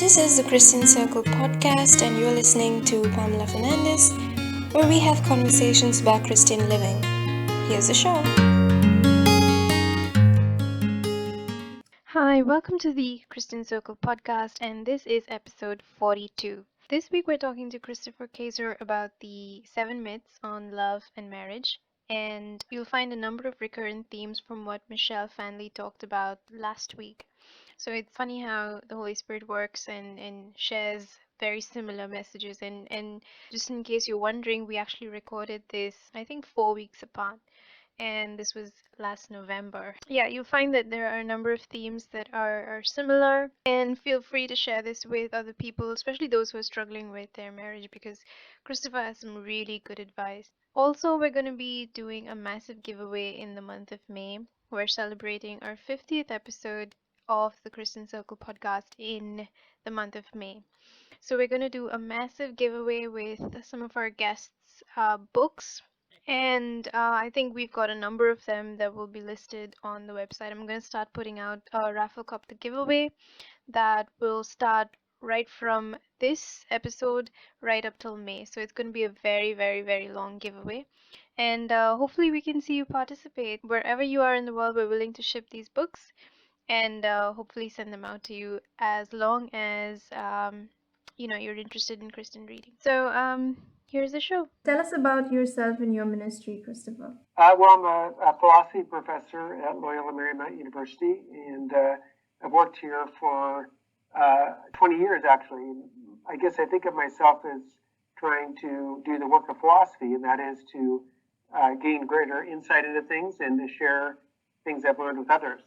This is the Christian Circle podcast, and you're listening to Pamela Fernandes, where we have conversations about Christian living. Here's the show. Hi, welcome to the Christian Circle podcast, and this is episode 42. This week we're talking to Christopher Kaczor about the 7 myths on love and marriage, and you'll find a number of recurrent themes from what Michelle Fanley talked about last week. So it's funny how the Holy Spirit works and shares very similar messages. And just in case you're wondering, we actually recorded this, I think, 4 weeks apart. And this was last November. Yeah, you'll find that there are a number of themes that are similar. And feel free to share this with other people, especially those who are struggling with their marriage, because Christopher has some really good advice. Also, we're going to be doing a massive giveaway in the month of May. We're celebrating our 50th episode of the Christian Circle podcast in the month of May. So we're going to do a massive giveaway with some of our guests' books. And I think we've got a number of them that will be listed on the website. I'm going to start putting out a raffle cup the giveaway that will start right from this episode right up till May. So it's going to be a very, very, very long giveaway. And hopefully we can see you participate. Wherever you are in the world, we're willing to ship these books and hopefully send them out to you as long as you're interested in Christian reading. So here's the show. Tell us about yourself and your ministry, Christopher. I'm a philosophy professor at Loyola Marymount University, and I've worked here for 20 years, actually. I guess I think of myself as trying to do the work of philosophy, and that is to gain greater insight into things and to share things I've learned with others.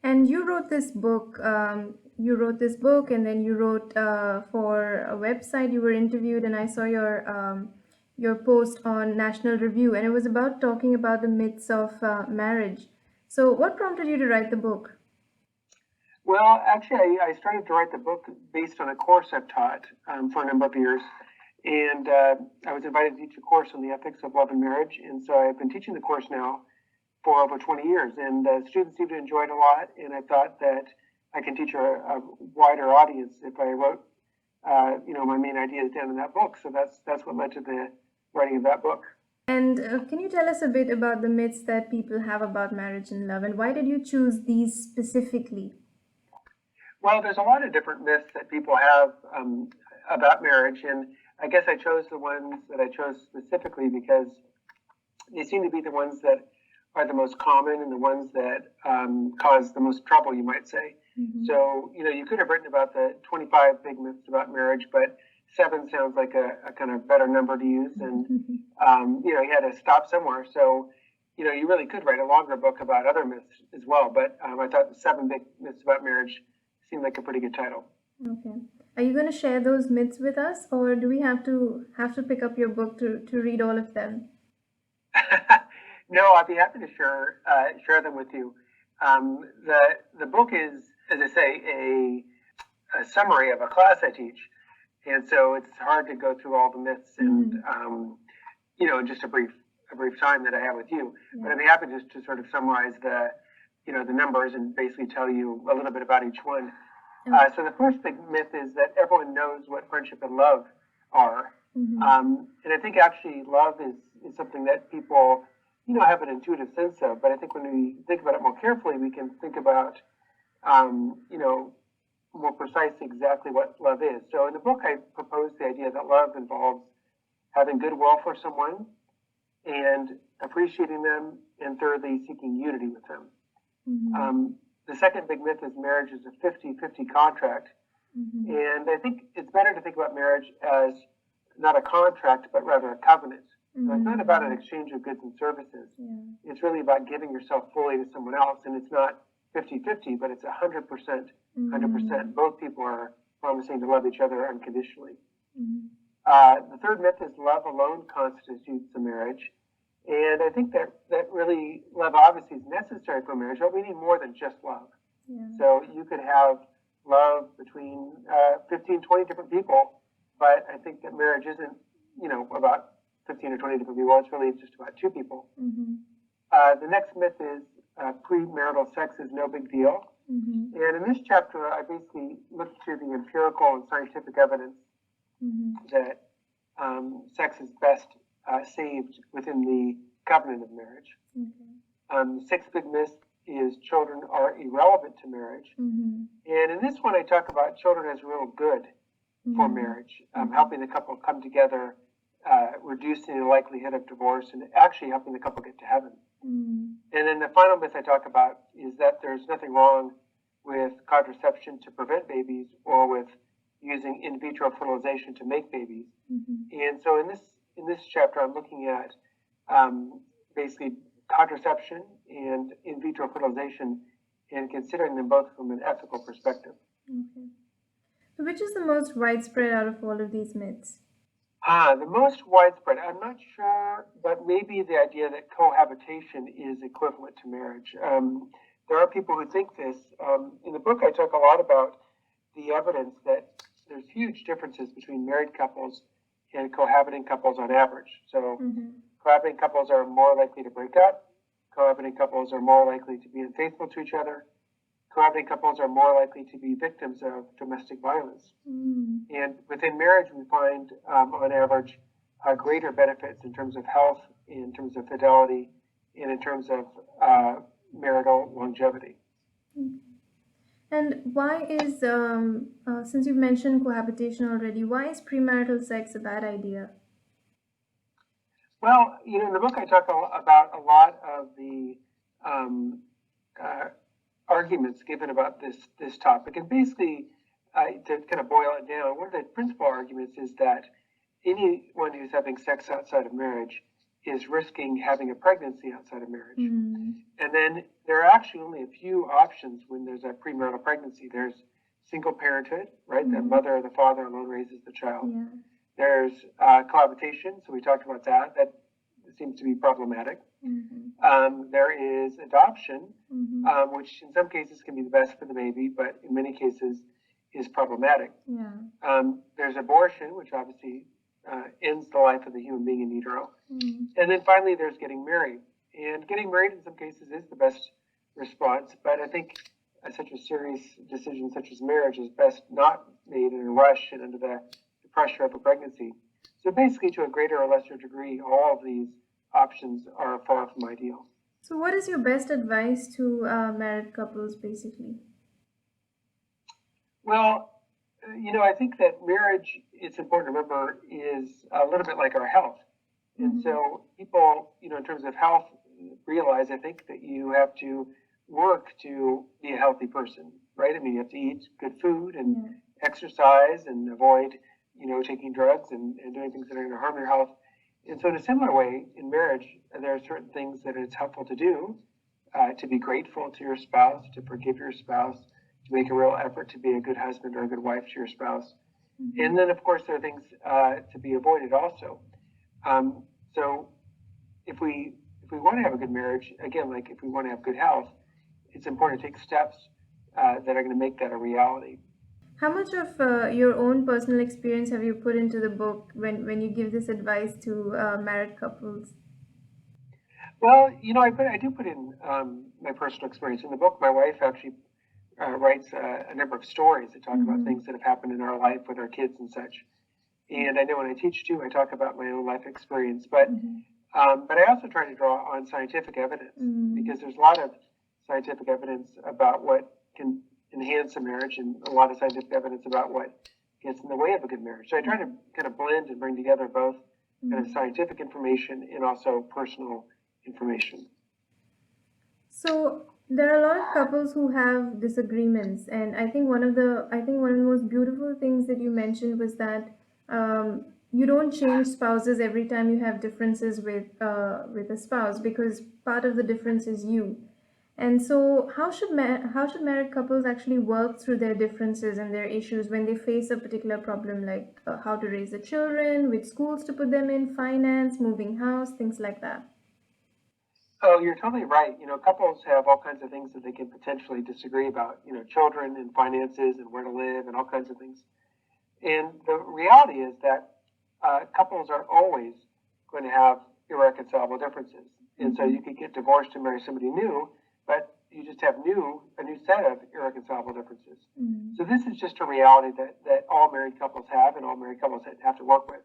And you wrote this book. And then you wrote for a website. You were interviewed, and I saw your post on National Review, and it was about talking about the myths of marriage. So, what prompted you to write the book? Well, actually, I started to write the book based on a course I've taught for a number of years, and I was invited to teach a course on the ethics of love and marriage, and so I've been teaching the course now for over 20 years, and students seem to enjoy it a lot, and I thought that I can teach a wider audience if I wrote, my main ideas down in that book. So that's what led to the writing of that book. And can you tell us a bit about the myths that people have about marriage and love, and why did you choose these specifically? Well, there's a lot of different myths that people have about marriage, and I guess I chose the ones that I chose specifically because they seem to be the ones that are the most common and the ones that cause the most trouble, you might say. Mm-hmm. So, you could have written about the 25 big myths about marriage, but 7 sounds like a kind of better number to use. And, you had to stop somewhere. So, you really could write a longer book about other myths as well. But I thought the 7 big myths about marriage seemed like a pretty good title. Okay. Are you going to share those myths with us, or do we have to pick up your book to read all of them? No, I'd be happy to share them with you. The book is, as I say, a summary of a class I teach, and so it's hard to go through all the myths and in just a brief time that I have with you. Yeah. But I'd be happy just to sort of summarize the numbers and basically tell you a little bit about each one. Okay. So the first big myth is that everyone knows what friendship and love are, and I think actually love is something that people have an intuitive sense of, but I think when we think about it more carefully, we can think about, more precisely exactly what love is. So in the book, I propose the idea that love involves having goodwill for someone and appreciating them and thirdly seeking unity with them. Mm-hmm. The second big myth is marriage is a 50-50 contract. Mm-hmm. And I think it's better to think about marriage as not a contract, but rather a covenant. So it's not about an exchange of goods and services. Yeah. It's really about giving yourself fully to someone else. And it's not 50-50, but it's 100%. 100%. Both people are promising to love each other unconditionally. The third myth is love alone constitutes a marriage. And I think that really love obviously is necessary for marriage, but we need more than just love. Yeah. So you could have love between 15, 20 different people, but I think that marriage isn't, about 15 or 20 different people. It's really just about 2 people. Mm-hmm. The next myth is premarital sex is no big deal. And in this chapter, I basically look to the empirical and scientific evidence that sex is best saved within the covenant of marriage. The sixth big myth is children are irrelevant to marriage. And in this one, I talk about children as real good for marriage, helping the couple come together, reducing the likelihood of divorce, and actually helping the couple get to heaven. And then the final myth I talk about is that there's nothing wrong with contraception to prevent babies or with using in vitro fertilization to make babies. And so in this chapter, I'm looking at basically contraception and in vitro fertilization and considering them both from an ethical perspective. So which is the most widespread out of all of these myths? The most widespread, I'm not sure, but maybe the idea that cohabitation is equivalent to marriage. There are people who think this. In the book, I talk a lot about the evidence that there's huge differences between married couples and cohabiting couples on average. So cohabiting couples are more likely to break up. Cohabiting couples are more likely to be unfaithful to each other. Cohabiting couples are more likely to be victims of domestic violence. And within marriage, we find, on average, greater benefits in terms of health, in terms of fidelity, and in terms of marital longevity. And why is, since you've mentioned cohabitation already, why is premarital sex a bad idea? Well, in the book, I talk about a lot of the arguments given about this topic. And basically, to kind of boil it down, one of the principal arguments is that anyone who's having sex outside of marriage is risking having a pregnancy outside of marriage. And then there are actually only a few options when there's a premarital pregnancy. There's single parenthood, right? The mother or the father alone raises the child. There's cohabitation, so we talked about that. That seems to be problematic. There is adoption, which in some cases can be the best for the baby, but in many cases is problematic. There's abortion, which obviously ends the life of the human being in utero. And then finally, there's getting married. And getting married in some cases is the best response, but I think such a serious decision such as marriage is best not made in a rush and under the pressure of a pregnancy. So basically, to a greater or lesser degree, all of these options are far from ideal. So what is your best advice to married couples, basically? Well, I think that marriage, it's important to remember, is a little bit like our health. And so people, in terms of health, realize, I think, that you have to work to be a healthy person, right? I mean, you have to eat good food and exercise and avoid, taking drugs and doing things that are going to harm your health. And so in a similar way, in marriage, there are certain things that it's helpful to do, to be grateful to your spouse, to forgive your spouse, to make a real effort to be a good husband or a good wife to your spouse. And then, of course, there are things to be avoided also. So if we want to have a good marriage, again, like if we want to have good health, it's important to take steps that are going to make that a reality. How much of your own personal experience have you put into the book when you give this advice to married couples? Well, I do put in my personal experience. In the book, my wife actually writes a number of stories that talk about things that have happened in our life with our kids and such. And I know when I teach too, I talk about my own life experience. But I also try to draw on scientific evidence because there's a lot of scientific evidence about what can enhance a marriage and a lot of scientific evidence about what gets in the way of a good marriage. So I try to kind of blend and bring together both kind of scientific information and also personal information. So there are a lot of couples who have disagreements, and I think one of the most beautiful things that you mentioned was that you don't change spouses every time you have differences with a spouse, because part of the difference is you. And so how should married couples actually work through their differences and their issues when they face a particular problem, like how to raise the children, which schools to put them in, finance, moving house, things like that? Oh, you're totally right. Couples have all kinds of things that they can potentially disagree about, children and finances and where to live and all kinds of things. And the reality is that couples are always going to have irreconcilable differences. And so you could get divorced and marry somebody new, but you just have a new set of irreconcilable differences. Mm-hmm. So this is just a reality that all married couples have and all married couples have to work with.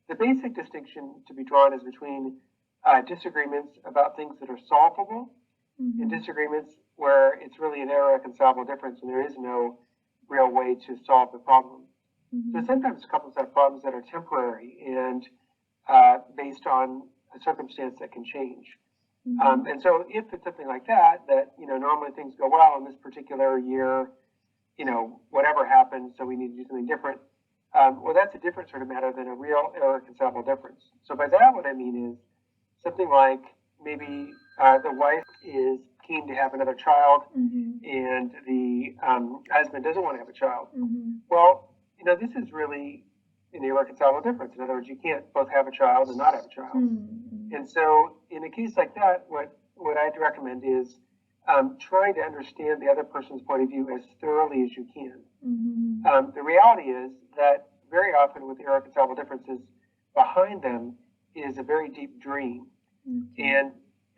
The basic distinction to be drawn is between disagreements about things that are solvable Mm-hmm. and disagreements where it's really an irreconcilable difference and there is no real way to solve the problem. Mm-hmm. So sometimes couples have problems that are temporary and based on a circumstance that can change. Mm-hmm. And so if it's something like that, normally things go well in this particular year, whatever happens, so we need to do something different. Well, that's a different sort of matter than a real irreconcilable difference. So by that, what I mean is something like maybe the wife is keen to have another child Mm-hmm. and the husband doesn't want to have a child. Mm-hmm. Well, this is really an irreconcilable difference. In other words, you can't both have a child and not have a child. Mm-hmm. And so in a case like that, what I'd recommend is trying to understand the other person's point of view as thoroughly as you can. Mm-hmm. The reality is that very often with irreconcilable differences, behind them is a very deep dream and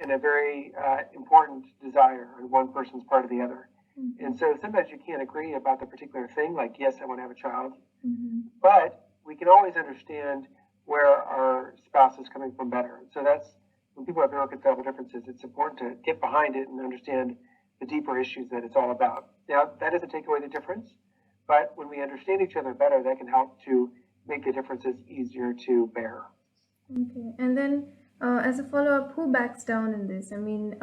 a very important desire on one person's part or the other. Mm-hmm. And so sometimes you can't agree about the particular thing, like, yes, I want to have a child, Mm-hmm. but we can always understand where our spouse is coming from better. So that's when people have irreconcilable differences, it's important to get behind it and understand the deeper issues that it's all about. Now, that doesn't take away the difference, but when we understand each other better, that can help to make the differences easier to bear. Okay, and then as a follow-up, who backs down in this? I mean,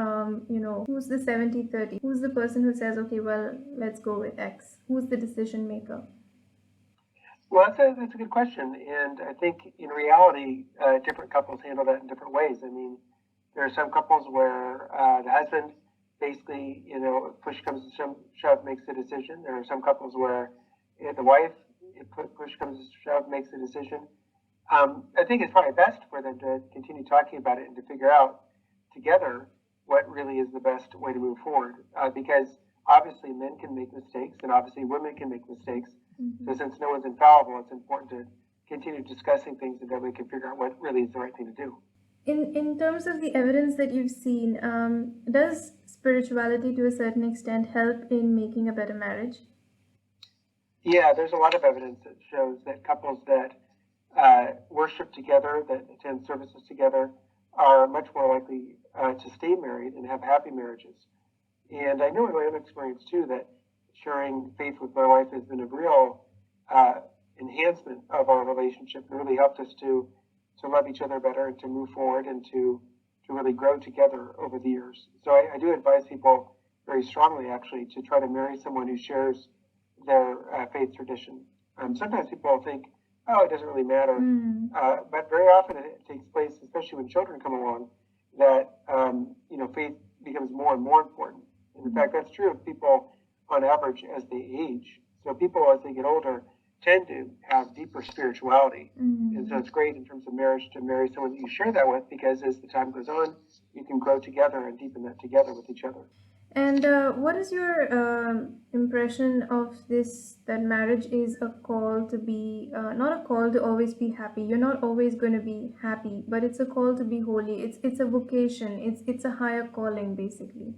who's the 70-30? Who's the person who says, okay, well, let's go with X? Who's the decision maker? Well, that's a good question. And I think in reality, different couples handle that in different ways. I mean, there are some couples where the husband basically, push comes to shove, makes the decision. There are some couples where the wife, push comes to shove, makes the decision. I think it's probably best for them to continue talking about it and to figure out together what really is the best way to move forward. Because obviously men can make mistakes and obviously women can make mistakes. Mm-hmm. So since no one's infallible, it's important to continue discussing things and then we can figure out what really is the right thing to do. In terms of the evidence that you've seen, does spirituality to a certain extent help in making a better marriage? Yeah, there's a lot of evidence that shows that couples that worship together, that attend services together, are much more likely to stay married and have happy marriages. And I know in my own experience too that sharing faith with my wife has been a real enhancement of our relationship and really helped us to love each other better and to move forward and to really grow together over the years. So I do advise people very strongly actually to try to marry someone who shares their faith tradition. Sometimes people think, oh, it doesn't really matter. But very often it takes place, especially when children come along, that faith becomes more and more important. And in fact, that's true of people on average as they age. So people as they get older tend to have deeper spirituality. And so it's great in terms of marriage to marry someone that you share that with, because as the time goes on, you can grow together and deepen that together with each other. And what is your impression of this, that marriage is a call to be, not a call to always be happy. You're not always going to be happy, but it's a call to be holy. It's a vocation. It's a higher calling, basically.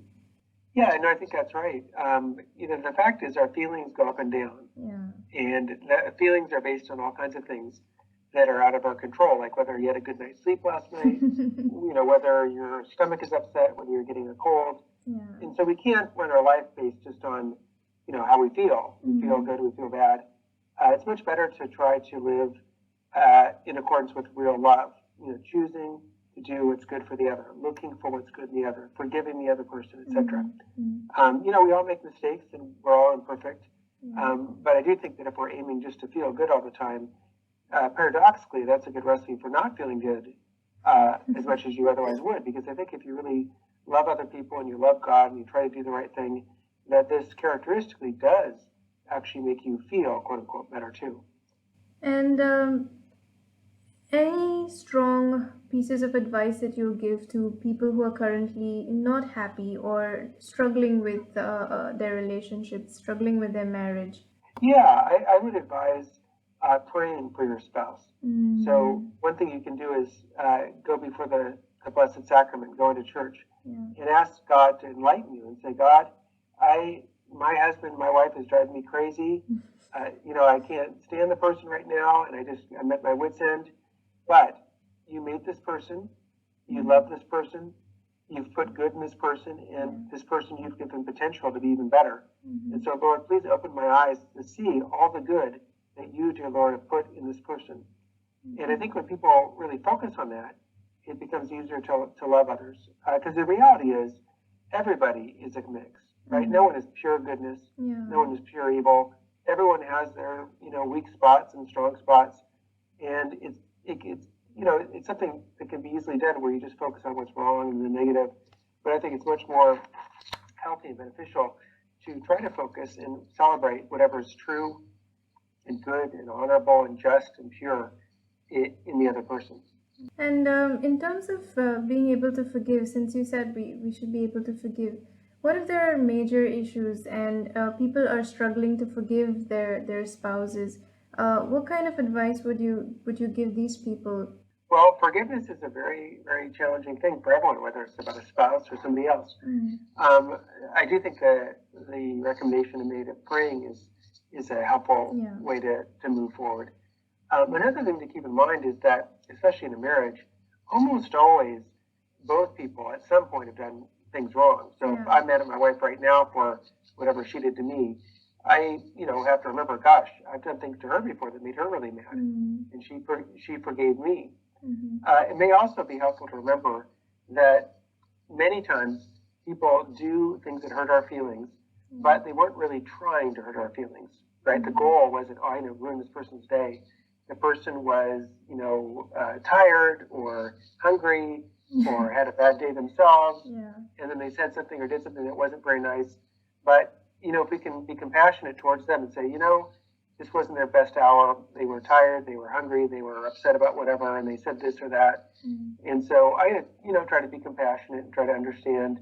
Yeah, no, I think that's right. The fact is our feelings go up and down. Yeah. And the feelings are based on all kinds of things that are out of our control, like whether you had a good night's sleep last night, whether your stomach is upset, whether you're getting a cold. Yeah. And so we can't run our life based just on, how we feel. We feel good, we feel bad. It's much better to try to live in accordance with real love, choosing to do what's good for the other, looking for what's good in the other, forgiving the other person, etc. We all make mistakes and we're all imperfect. But I do think that if we're aiming just to feel good all the time, paradoxically, that's a good recipe for not feeling good as much as you otherwise would. Because I think if you really love other people and you love God and you try to do the right thing, that this characteristically does actually make you feel, quote unquote, better too. And any strong pieces of advice that you give to people who are currently not happy or struggling with their relationships, struggling with their marriage? Yeah, I would advise praying for your spouse. So one thing you can do is go before the Blessed Sacrament, going to church, and ask God to enlighten you and say, God, my husband, my wife is driving me crazy. I can't stand the person right now, and I'm at my wit's end. But you made this person, you love this person, you've put good in this person, and this person you've given potential to be even better. And so, Lord, please open my eyes to see all the good that you, dear Lord, have put in this person. And I think when people really focus on that, it becomes easier to love others. Because the reality is, everybody is a mix, right? No one is pure goodness. No one is pure evil. Everyone has their, weak spots and strong spots. And it's something that can be easily done where you just focus on what's wrong and the negative. But I think it's much more healthy and beneficial to try to focus and celebrate whatever is true and good and honorable and just and pure in the other person. And in terms of being able to forgive, since you said we should be able to forgive, what if there are major issues and people are struggling to forgive their spouses? What kind of advice would you give these people? Well, forgiveness is a very, very challenging thing for everyone, whether it's about a spouse or somebody else. I do think that the recommendation I made of praying is a helpful way to move forward. Another thing to keep in mind is that, especially in a marriage, almost always both people at some point have done things wrong. So if I'm mad at my wife right now for whatever she did to me, I have to remember, gosh, I've done things to her before that made her really mad, and she forgave me. It may also be helpful to remember that many times people do things that hurt our feelings, but they weren't really trying to hurt our feelings, right? The goal wasn't, ruin this person's day. The person was, tired or hungry or had a bad day themselves, and then they said something or did something that wasn't very nice. But, if we can be compassionate towards them and say, this wasn't their best hour. They were tired, they were hungry, they were upset about whatever, and they said this or that. And so I, try to be compassionate and try to understand,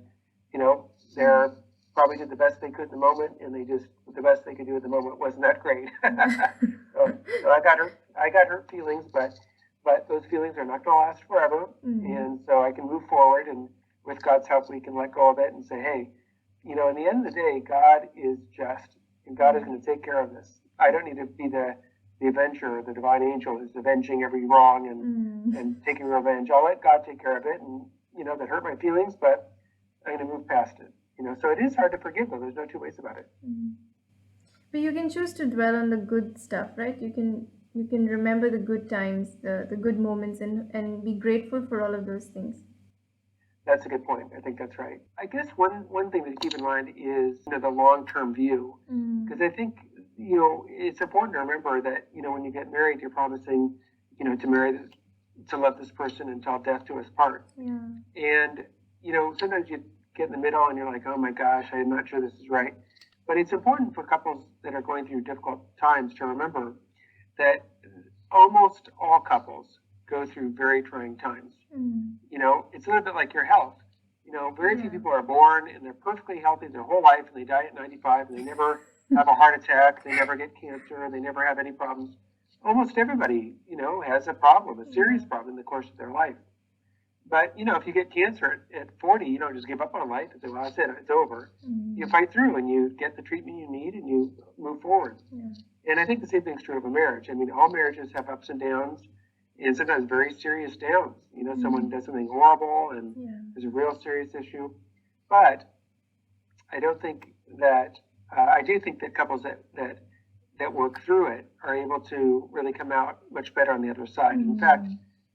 they're probably did the best they could in the moment, and the best they could do at the moment wasn't that great. so I got hurt feelings, but those feelings are not going to last forever. And so I can move forward, and with God's help, we can let go of it and say, hey, in the end of the day, God is just, and God is going to take care of this. I don't need to be the avenger, the divine angel who's avenging every wrong and taking revenge. I'll let God take care of it, and that hurt my feelings, but I'm going to move past it. So it is hard to forgive, though. There's no two ways about it. But you can choose to dwell on the good stuff, right? You can remember the good times, the good moments, and be grateful for all of those things. That's a good point. I think that's right. I guess one thing to keep in mind is the long-term view, because I think it's important to remember that when you get married, you're promising to love this person until death do us part. And sometimes you get in the middle and you're like, oh my gosh, I'm not sure this is right. But it's important for couples that are going through difficult times to remember that almost all couples go through very trying times. It's a little bit like your health. Very few people are born and they're perfectly healthy their whole life, and they die at 95 and they never have a heart attack, they never get cancer, they never have any problems. Almost everybody, has a problem, a serious problem in the course of their life. But, if you get cancer at 40, you don't just give up on life and say, well, that's it, it's over. You fight through and you get the treatment you need and you move forward. And I think the same thing's true of a marriage. I mean, all marriages have ups and downs, and sometimes very serious downs. Someone does something horrible and there's a real serious issue. But I don't think that, I do think that couples that work through it are able to really come out much better on the other side. In fact,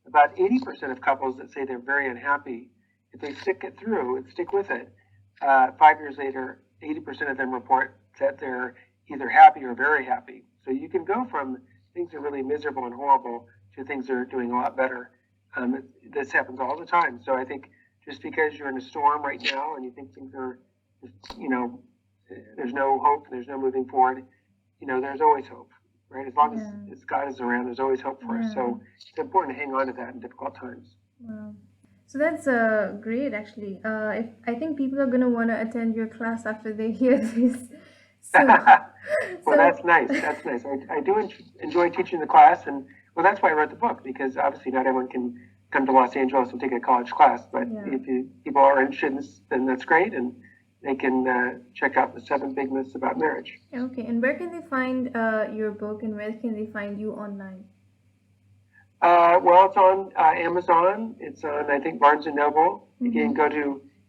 about 80% of couples that say they're very unhappy, if they stick it through and stick with it, 5 years later, 80% of them report that they're either happy or very happy. So you can go from things are really miserable and horrible to things are doing a lot better. This happens all the time. So I think just because you're in a storm right now and you think things are, there's no hope, there's no moving forward, there's always hope, right? As long as God is around, there's always hope for us. So it's important to hang on to that in difficult times. Wow. So that's great, actually. I think people are going to want to attend your class after they hear this. Well, that's nice. That's nice. I do enjoy teaching the class, and that's why I wrote the book, because obviously not everyone can come to Los Angeles and take a college class. But Yeah. if people are interested in this, then that's great, and they can check out the 7 Big Myths About Marriage. Okay, and where can they find your book, and where can they find you online? Well, it's on Amazon. It's on, I think, Barnes & Noble. You can go to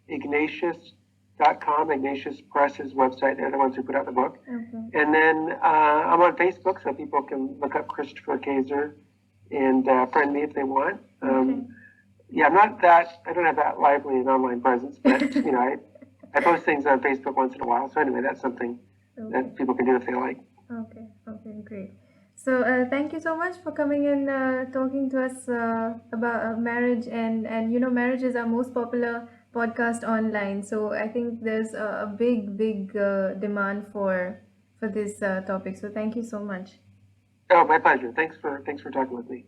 Ignatius.com, Ignatius Press's website. They're the ones who put out the book. Okay. And then I'm on Facebook, so people can look up Christopher Kaczor and friend me if they want. Okay. Yeah, I don't have that lively an online presence, but, I post things on Facebook once in a while. So anyway, that's something that people can do if they like. Okay, great. So thank you so much for coming and talking to us about marriage, and marriage is our most popular podcast online. So I think there's a big demand for this topic. So thank you so much. Oh, my pleasure. Thanks for talking with me.